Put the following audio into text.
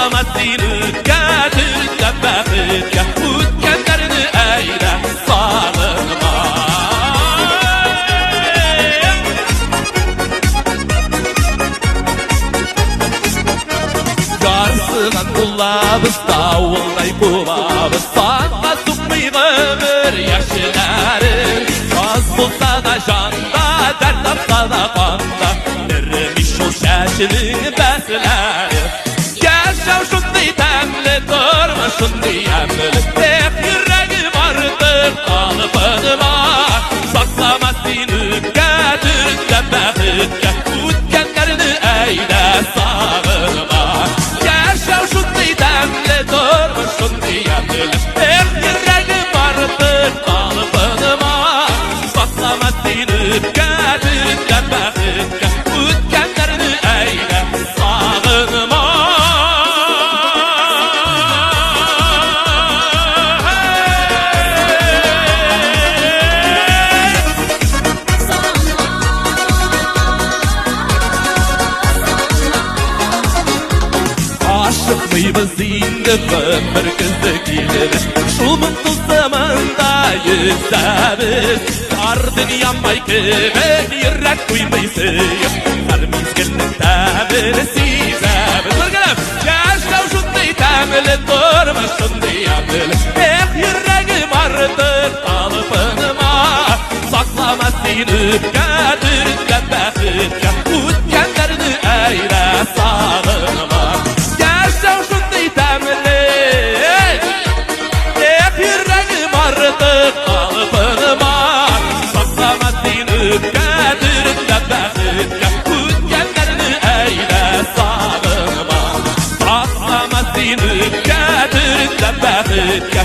saklamasın ötkedirden bəxtke, ötkenlerini eyle sağlığıma. Yarsınan kulabız davulday bulabız, sana tutmayı ömür yaşlarım. Az bulsa da janda, dert tapsa da kanda, vermiş o şaşılın bəsləri. Yaşav şunday təmli, durma şunday əmli, tek yüreğim artıq qalıbınıma. Saklamasın ötkedirden bəxtke, ötkenlerini eyle sağlığıma. Yaşav şunday təmli, durma şunday əmli, tek yüreğim artıq qalıbınıma. Saklamasın ötkedirden bəxtke, ötkenlerini eyle sağlığıma. Aşık mıyız indi ömür kızı gelir, şu mutlu zamanda yüzemiz. Ardın yanmay kıvır, yürek duymaysın, her mizginin təmini sizemiz. Bırgınım, yaşav şunday təmili, durma şunday əmili, tek yüreğim artıq qalıbınıma. Saklamasın ötkedirden bəxtke, ötkenlerini eyle sağlığıma. Yaşav şunday təmili, tek yüreğim artıq qalıbınıma. Saklamasın ötkedirden bəxtke, ötkenlerini eyle sağlığıma. Saklamasın ötkedirden bəxtke,